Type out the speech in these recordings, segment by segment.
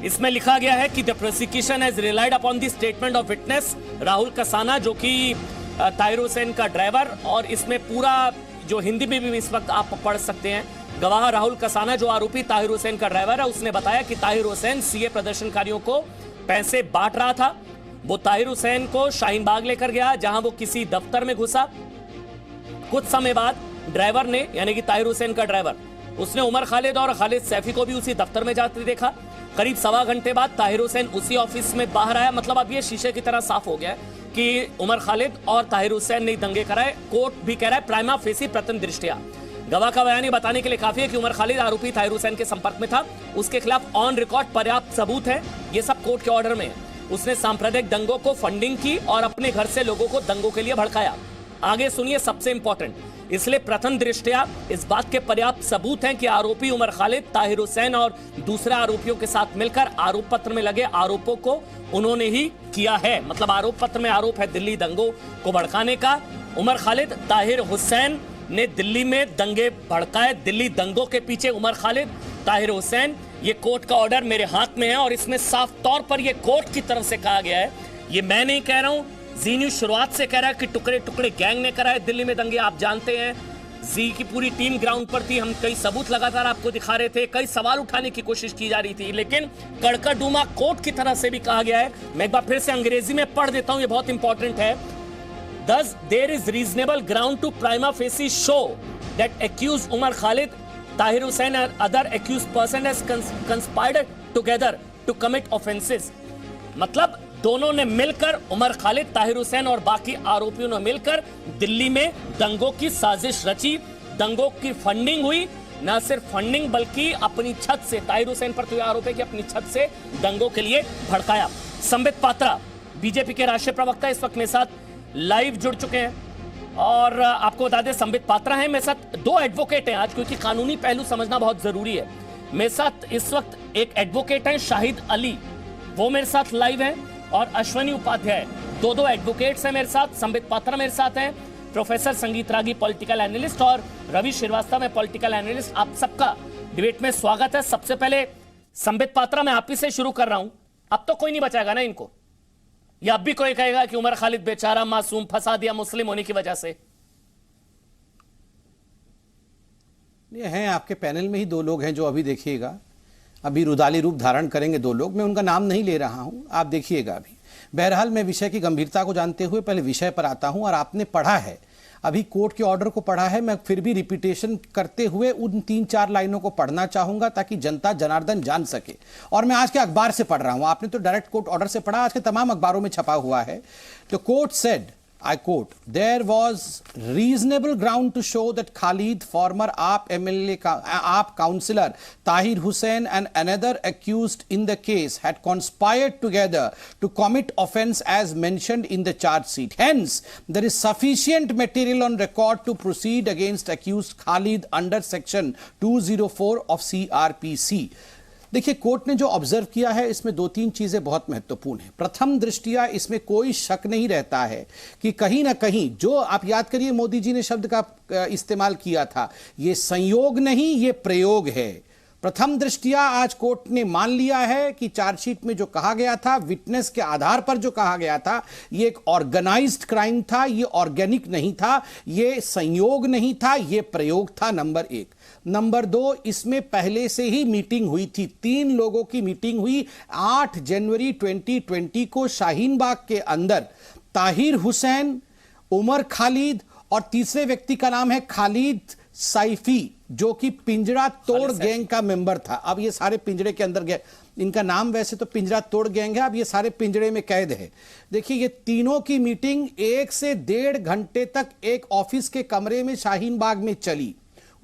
इसमें लिखा गया है कि the prosecution has relied upon the statement of witness Rahul Kasana, जो कि ताहिर हुसैन का ड्राइवर, और इसमें पूरा जो हिंदी में भी इस वक्त आप पढ़ सकते हैं। गवाह राहुल कसाना, जो आरोपी ताहिर हुसैन का ड्राइवर है, उसने बताया कि ताहिर हुसैन सीए प्रदर्शनकारियों को पैसे बांट रहा था। वो ताहिर हुसैन को शाहीन बाग लेकर गया, जहां वो किसी दफ्तर में घुसा। कुछ समय बाद ड्राइवर ने, यानी कि ताहिर हुसैन का ड्राइवर, उसने उमर खालिद और खालिद सैफी को भी उसी दफ्तर में जाते देखा। करीब सवा घंटे बाद ताहिर हुसैन उसी ऑफिस में बाहर आया। मतलब अब ये शीशे की तरह साफ हो गया है कि उमर खालिद और ताहिर हुसैन ने दंगे कराए। कोर्ट भी कह रहा है प्राइमा फेसी प्रथम दृष्टया। गवाह का बयान बताने के लिए काफी है कि उमर खालिद आरोपी ताहिर हुसैन के संपर्क में था, उसके खिलाफ ऑन रिकॉर्ड पर्याप्त सबूत है। ये सब कोर्ट के ऑर्डर में है। उसने सांप्रदायिक दंगों को फंडिंग की और अपने घर से लोगों को दंगों के लिए भड़काया। आगे सुनिए सबसे इंपॉर्टेंट, इसलिए प्रथम दृष्टया इस बात के पर्याप्त सबूत हैं कि आरोपी उमर खालिद ताहिर हुसैन और दूसरे आरोपियों के साथ मिलकर आरोप पत्र में लगे आरोपों को उन्होंने ही किया है। मतलब आरोप पत्र में आरोप है दिल्ली दंगों को भड़काने का। उमर खालिद ताहिर हुसैन ने दिल्ली में दंगे भड़काए। दिल्ली दंगों के पीछे उमर खालिद ताहिर हुसैन। ये कोर्ट का ऑर्डर मेरे हाथ में है और इसमें साफ तौर पर ये कोर्ट की तरफ से कहा गया है। ये मैं नहीं कह रहा हूं, जी न्यूज शुरुआत से कह रहा है कि टुकड़े टुकड़े गैंग ने कराए दिल्ली में दंगे। आप जानते हैं जी की पूरी टीम ग्राउंड पर थी, हम कई सबूत लगातार आपको दिखा रहे थे, कई सवाल उठाने की कोशिश की जा रही थी, लेकिन कड़कड़डूमा कोर्ट की तरफ से भी कहा गया है। मैं एक बार फिर से अंग्रेजी में पढ़ देता हूं, ये बहुत इंपॉर्टेंट है। Thus, there is reasonable ground to prima facie show that accused Umar Khalid, Tahir Hussain and other accused person has conspired together to commit offenses. मतलब दोनों ने मिलकर, उमर खालिद, ताहिर हुसैन और बाकी आरोपियों ने मिलकर दिल्ली में दंगों की साजिश रची। दंगों की फंडिंग हुई, न सिर्फ फंडिंग बल्कि अपनी छत से, ताहिर हुसैन पर तो यह आरोप है कि अपनी छत से दंगों के लिए भड़काया। संबित पात्रा बीजेपी के राष्ट्रीय प्रवक्ता इस वक्त मेरे साथ लाइव जुड़ चुके हैं और आपको बता दें संबित पात्रा हैं मेरे साथ। दो एडवोकेट हैं आज, क्योंकि कानूनी पहलू समझना बहुत जरूरी है। मेरे साथ इस वक्त एक एडवोकेट हैं शाहिद अली, वो मेरे साथ लाइव हैं, और अश्वनी उपाध्याय। दो एडवोकेट्स हैं मेरे साथ। संबित पात्रा मेरे साथ हैं, प्रोफेसर संगीत रागी पॉलिटिकल एनालिस्ट, और रवि श्रीवास्तव है पॉलिटिकल एनालिस्ट। आप सबका डिबेट में स्वागत है। सबसे पहले संबित पात्रा, मैं आप ही से शुरू कर रहा हूं। अब तो कोई नहीं बचाएगा ना इनको, या अब भी कोई कहेगा कि उमर खालिद बेचारा मासूम फंसा दिया मुस्लिम होने की वजह से? ये हैं आपके पैनल में ही दो लोग हैं जो अभी देखिएगा, अभी रुदाली रूप धारण करेंगे दो लोग। मैं उनका नाम नहीं ले रहा हूं, आप देखिएगा अभी। बहरहाल मैं विषय की गंभीरता को जानते हुए पहले विषय पर आता हूं। और आपने पढ़ा है, अभी कोर्ट के ऑर्डर को पढ़ा है, मैं फिर भी रिपीटेशन करते हुए उन 3-4 लाइनों को पढ़ना चाहूंगा ताकि जनता जनार्दन जान सके। और मैं आज के अखबार से पढ़ रहा हूं, आपने तो डायरेक्ट कोर्ट ऑर्डर से पढ़ा, आज के तमाम अखबारों में छपा हुआ है। तो court said, I quote, there was reasonable ground to show that Khalid, former AAP councillor Tahir Hussain and another accused in the case had conspired together to commit offence as mentioned in the charge sheet. Hence, there is sufficient material on record to proceed against accused Khalid under section 204 of CRPC. देखिए, court ने जो observe किया है इसमें 2-3 चीजें बहुत महत्वपूर्ण हैं। प्रथम दृष्टिया इसमें कोई शक नहीं रहता है कि कहीं ना कहीं, जो आप याद करिए मोदी जी ने शब्द का इस्तेमाल किया था, ये संयोग नहीं, ये प्रयोग है। प्रथम दृष्टिया आज कोर्ट ने मान लिया है कि चार्जशीट में जो कहा गया था, विटनेस के आधार पर जो कहा गया था, ये एक ऑर्गेनाइज्ड क्राइम था, ये ऑर्गेनिक नहीं था, ये संयोग नहीं था, ये प्रयोग था। नंबर 1। नंबर 2, इसमें पहले से ही मीटिंग हुई थी। 3 लोगों की मीटिंग हुई 8 जनवरी 2020 को शाहीन बाग के अंदर। ताहिर हुसैन, उमर खालिद और तीसरे व्यक्ति का नाम है खालिद सैफी, जो कि पिंजरा तोड़ गैंग का मेंबर था। अब ये सारे पिंजरे के अंदर गए, इनका नाम वैसे तो पिंजरा तोड़ गैंग है, अब ये सारे पिंजरे में कैद है। देखिए, ये तीनों की मीटिंग 1 से 1.5 घंटे तक एक ऑफिस के कमरे में शाहीन बाग में चली।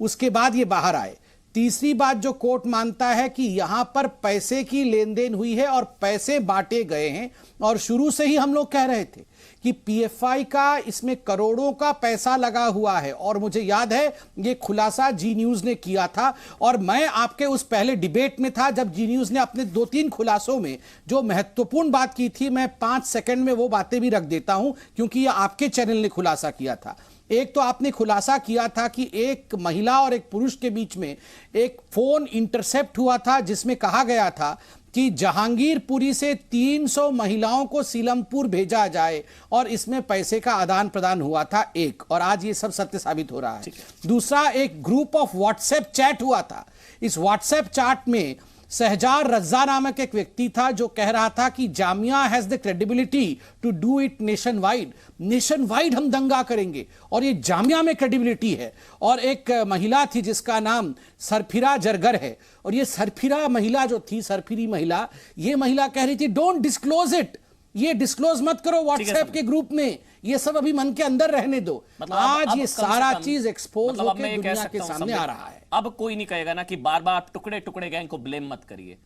उसके बाद ये बाहर आए। तीसरी बात जो कोर्ट मानता है कि यहां पर पैसे की लेन देन हुई है और पैसे बांटे गए हैं, और शुरू से ही हम लोग कह रहे थे कि पीएफआई का इसमें करोड़ों का पैसा लगा हुआ है। और मुझे याद है ये खुलासा जी न्यूज ने किया था, और मैं आपके उस पहले डिबेट में था जब जी न्यूज ने अपने 2-3 खुलासों में जो महत्वपूर्ण बात की थी, मैं 5 सेकंड में वो बातें भी रख देता हूं क्योंकि ये आपके चैनल ने खुलासा किया था। एक तो आपने खुलासा किया था कि एक महिला और एक पुरुष के बीच में एक फोन इंटरसेप्ट हुआ था जिसमें कहा गया था कि जहांगीरपुरी से 300 महिलाओं को सीलमपुर भेजा जाए और इसमें पैसे का आदान प्रदान हुआ था एक, और आज ये सब सत्य साबित हो रहा है। दूसरा, एक ग्रुप ऑफ व्हाट्सएप चैट हुआ था। इस व्हाट्सएप चैट में शहजार रज्जा नामक एक व्यक्ति था जो कह रहा था कि Jamia has the credibility to do it nationwide हम दंगा करेंगे, और ये जामिया में क्रेडिबिलिटी है। और एक महिला थी जिसका नाम सरफिरा जरगर है, और ये सरफिरा महिला जो थी, सरफिरी महिला, ये महिला कह रही थी डोंट डिस्क्लोज इट, ये डिस्क्लोज मत करो व्हाट्सएप के ग्रुप में, ये सब अभी मन के अंदर रहने दो। मतलब आज अब ये सारा चीज एक्सपोज मतलब होकर दुनिया के सामने आ रहा है। अब कोई नहीं कहेगा ना कि बार बार टुकड़े टुकड़े गैंग को ब्लेम मत करिए।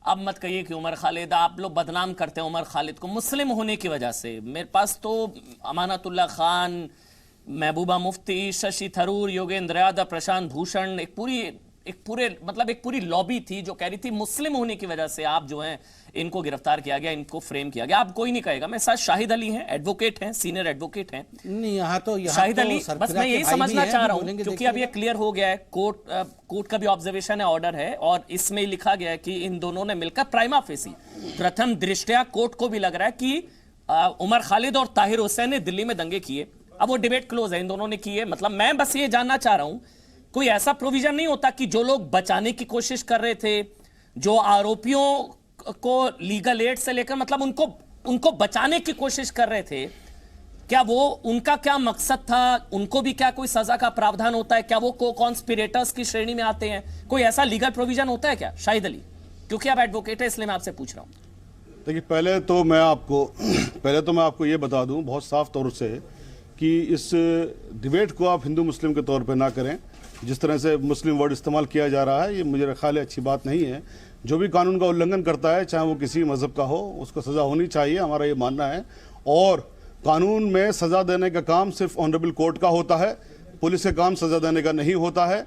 अब मत कहिए कि उमर खालिद, आप लोग बदनाम करते हैं उमर खालिद को मुस्लिम होने की वजह से। मेरे पास तो अमानतुल्लाह खान, महबूबा मुफ्ती, शशि थरूर, योगेंद्र यादव, प्रशांत भूषण, एक पूरी लॉबी थी जो कह रही थी मुस्लिम होने की वजह से आप जो हैं इनको गिरफ्तार किया गया, इनको फ्रेम किया गया। अब कोई नहीं कहेगा। मेरे साथ शाहिद अली हैं, एडवोकेट हैं, सीनियर एडवोकेट हैं। नहीं, यहाँ शाहिद तो अली, बस मैं यही समझना चाह रहा हूं क्योंकि अब ये क्लियर हो गया है, कोर्ट का भी ऑब्जर्वेशन है, ऑर्डर है, और इसमें लिखा गया है कि इन दोनों ने मिलकर प्राइमा फेसी, प्रथम दृष्टया कोर्ट को भी लग रहा है कि उमर खालिद और ताहिर हुसैन ने दिल्ली में दंगे किए। अब वो डिबेट क्लोज है, इन दोनों ने किए। मतलब मैं बस ये जानना चाह रहा हूं, कोई ऐसा प्रोविजन नहीं होता कि जो लोग बचाने की कोशिश कर रहे थे, जो आरोपियों को लीगल एड से लेकर मतलब उनको बचाने की कोशिश कर रहे थे, क्या वो उनका क्या मकसद था, उनको भी क्या कोई सजा का प्रावधान होता है? क्या वो को-कॉन्स्पिरेटर्स की श्रेणी में आते हैं? कोई ऐसा लीगल प्रोविजन होता है क्या शाहिद अली? क्योंकि आप एडवोकेट है इसलिए मैं आपसे पूछ रहा हूं। देखिए, पहले तो मैं आपको ये बता दूं बहुत साफ तौर से कि इस डिबेट को आप हिंदू मुस्लिम के तौर पे ना करें। जिस तरह से मुस्लिम वर्ड इस्तेमाल किया जा रहा है, ये मुझे ख्याल है अच्छी बात नहीं है। जो भी कानून का उल्लंघन करता है, चाहे वो किसी मजहब का हो, उसको सज़ा होनी चाहिए, हमारा ये मानना है। और कानून में सज़ा देने का काम सिर्फ ऑनरेबल कोर्ट का होता है, पुलिस का काम सज़ा देने का नहीं होता है।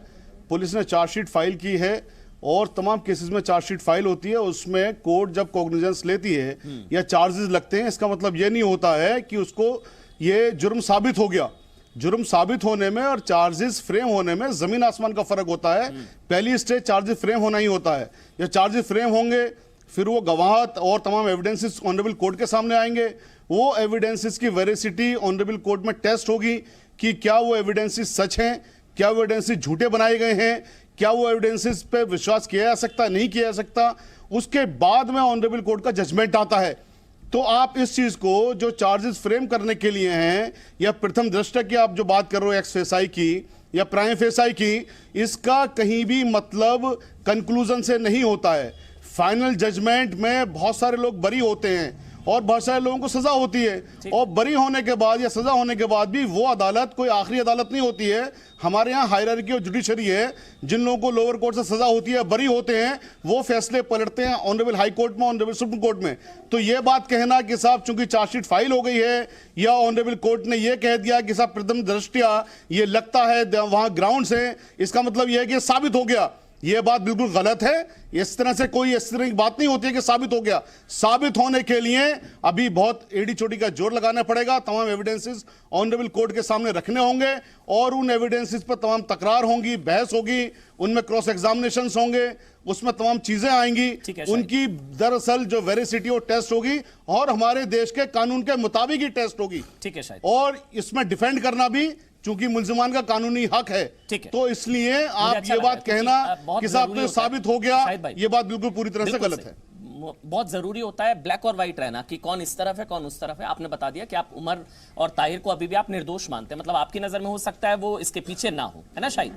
पुलिस ने चार्जशीट फाइल की है और तमाम केसेस में चार्जशीट फाइल होती है, उसमें कोर्ट जब कॉग्निजेंस लेती है या चार्जेस लगते हैं, इसका मतलब ये नहीं होता है कि उसको ये जुर्म साबित हो गया। जुर्म साबित होने में और चार्जेस फ्रेम होने में जमीन आसमान का फर्क होता है। पहली स्टेज चार्जेस फ्रेम होना ही होता है। या चार्जेस फ्रेम होंगे, फिर वो गवाह और तमाम एविडेंसेस ऑनरेबल कोर्ट के सामने आएंगे। वो एविडेंसेस की वेरिसिटी ऑनरेबल कोर्ट में टेस्ट होगी कि क्या वो एविडेंसेस सच हैं, क्या वो एविडेंसेस झूठे बनाए गए हैं, क्या वो एविडेंसेस पे विश्वास किया जा सकता, नहीं किया जा सकता। उसके बाद में ऑनरेबल कोर्ट का जजमेंट आता है। तो आप इस चीज को जो चार्जेस फ्रेम करने के लिए हैं, या प्रथम दृष्टया की आप जो बात कर रहे हो एक्स फेसाई की या प्राइम फेसाई की, इसका कहीं भी मतलब कंक्लूजन से नहीं होता है। फाइनल जजमेंट में बहुत सारे लोग बरी होते हैं और बहुत सारे लोगों को सजा होती है। और बरी होने के बाद या सजा होने के बाद भी वो अदालत कोई आखिरी अदालत नहीं होती है। हमारे यहाँ हायरार्की और जुडिशरी है। जिन लोगों को लोअर कोर्ट से सजा होती है, बरी होते हैं, वो फैसले पलटते हैं ऑनरेबल हाई कोर्ट में, ऑनरेबल सुप्रीम कोर्ट में। तो ये बात कहना कि साहब चूंकि चार्जशीट फाइल हो गई है या ऑनरेबल कोर्ट ने ये कह दिया कि साहब प्रथम दृष्टया ये लगता है वहां ग्राउंड से, इसका मतलब यह है कि साबित हो गया, यह बात बिल्कुल गलत है। इस तरह से कोई इस तरह की बात नहीं होती है कि साबित हो गया। साबित होने के लिए अभी बहुत एड़ी चोटी का जोर लगाना पड़ेगा। तमाम एविडेंसेस ऑनरेबल कोर्ट के सामने रखने होंगे और उन एविडेंसेस पर तमाम तकरार होंगी, बहस होगी, उनमें क्रॉस एग्जामिनेशन होंगे, उसमें तमाम चीजें आएंगी। उनकी दरअसल जो वेरिसिटी और टेस्ट होगी और हमारे देश के कानून के मुताबिक ही टेस्ट होगी। ठीक है शायद। और इसमें डिफेंड करना भी चूंकि मुल्जिमान का कानूनी हक है, तो इसलिए आप ये बात कहना कि साहब तो साबित हो गया, ये बात बिल्कुल पूरी तरह से गलत है। बहुत जरूरी होता है ब्लैक और व्हाइट रहना कि कौन इस तरफ है कौन उस तरफ है। आपने बता दिया कि आप उमर और ताहिर को अभी भी आप निर्दोष मानते हैं, मतलब आपकी नजर में हो सकता है वो इसके पीछे ना हो, है ना शाहिद?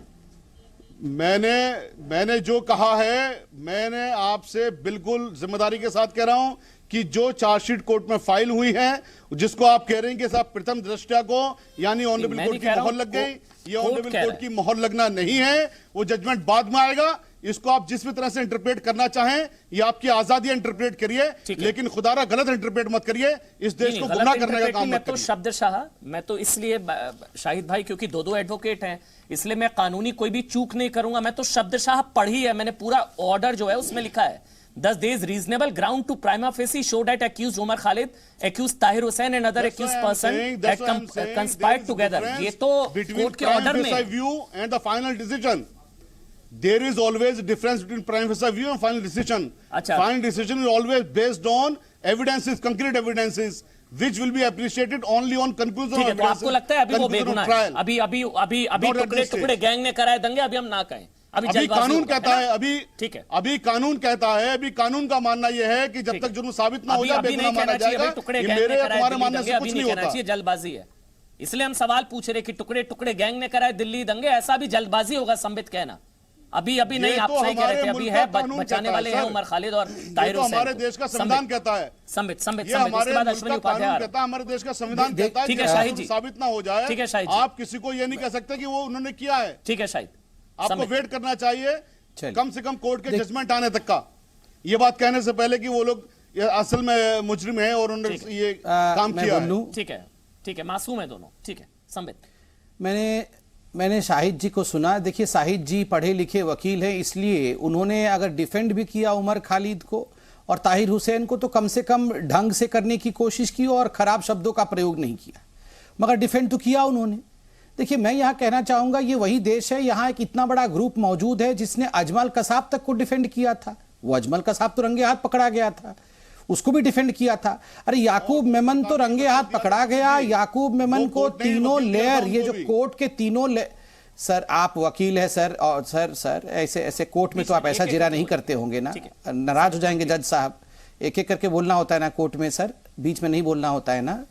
मैंने जो कहा है, मैंने आपसे बिल्कुल जिम्मेदारी के साथ कह रहा हूं कि जो चार्जशीट कोर्ट में फाइल हुई है, जिसको आप कह रहे हैं कि साहब प्रथम दृष्टया को यानी ऑनरेबल कोर्ट की मोहर लग गई, ये ऑनरेबल कोर्ट की मोहर लगना नहीं है। वो जजमेंट बाद में आएगा इसको आप जिस भी तरह से इंटरप्रेट करना चाहें, ये आपकी आजादी इंटरप्रेट करिए, ठीक है। लेकिन खुदारा गलत इंटरप्रेट मत करिए, इस देश नहीं, को गलत गुमराह करने का इंटरप्रेट काम नहीं, मैं मत तो करिए। शब्दशाह, मैं तो इसलिए शाहिद भाई, क्योंकि दो एडवोकेट हैं, इसलिए मैं कानूनी कोई भी चूक नहीं करूंगा। मैं तो शब्दशाह पढ़ी है मैंने, पूरा ऑर्डर जो है उसमें लिखा है, thus there is reasonable ground to prima facie show that accused Omar Khalid, accused Tahir Hussain and other accused person had conspired together. ये तो कोर्ट के ऑर्डर में है। view and the final decision. There is always a difference between prima facie view and final decision. अच्छा। Final decision is always based on evidences, concrete evidences, which will be appreciated only on conclusion ठीक of है, तो evidences, आपको लगता है अभी वो conclusion of बेगुनाह है? trial. अभी अभी अभी अभी Not at टुकड़े this टुकड़े stage. गैंग ने कराए दंगे, अभी हम ना कहें, अभी जल्दबाजी कानून होगा, कहता है, ना? अभी ठीक है, अभी कानून कहता है, अभी कानून का मानना यह है कि जब ठीक तक है। जुर्म साबित ना हो अभी जाए अभी बेगुनाह नहीं माना कहना चाहिए, जाएगा। अभी टुकड़े ये गैंग ने मेरे या कराए तुम्हारे दिल्ली मानने दंगे, से अभी कुछ नहीं नहीं कहना होता। चाहिए, जल्दबाजी है। इसलिए हम सवाल पूछ रहे कि टुकड़े टुकड़े गैंग ने कराए दिल्ली दंगे, ऐसा भी जल्दबाजी होगा संबित कहना? अभी अभी नहीं, ये आप तो सही कह रहे थे, हमारे अभी मुल्क है का कानून बचाने कहता वाले है, हैं सर। उमर खालिद और ये ताहिर तो हुसैन हमारे को। देश का संविधान कहता है, संबित संबित ये संबित, हमारे इसके बाद मुल्क अश्विनी का उपाध्याय कानून आ रहे कहता है, हमारे देश का संविधान देख- कहता है ठीक कि है, जब शाहिद तक जी। साबित ना हो जाए, ठीक है, शाहिद जी। आप किसी को ये नहीं कह सकते कि वो उन्होंने किया है। ठीक है शाहिद, आपको संबित। वेट करना चाहिए चलिए। कम से कम कोर्ट के जजमेंट आने तक का। ये बात कहने से पहले कि वो लोग ये असल में मुजरिम है और उन्होंने ठीक है। ये काम मैं किया है। बोलूं? ठीक है, मासूम है दोनों, ठीक है संबित। मैंने शाहिद जी को सुना। देखिए, शाहिद जी पढ़े लिखे वकील हैं, इसलिए उन्होंने अगर डिफेंड भी किया उमर खालिद को और ताहिर हुसैन को, तो कम से कम ढंग से करने की कोशिश की और खराब शब्दों का प्रयोग नहीं किया, मगर डिफेंड तो किया उन्होंने। देखिए, मैं यहाँ कहना चाहूंगा, ये वही देश है, यहाँ एक इतना बड़ा ग्रुप मौजूद है जिसने अजमल कसाब तक को डिफेंड किया था। वो अजमल कसाब तो रंगे हाथ पकड़ा गया था, उसको भी डिफेंड किया था। अरे याकूब मेमन तो रंगे हाथ पकड़ा गया, याकूब मेमन को तीनों लेयर, ये जो कोर्ट के तीनों लेयर। सर, आप वकील हैं सर, और सर ऐसे ऐसे कोर्ट में तो आप ऐसा जिरा नहीं करते होंगे ना, नाराज हो जाएंगे जज साहब। एक एक करके बोलना होता है ना कोर्ट में सर, बीच में नहीं बोलना होता है ना।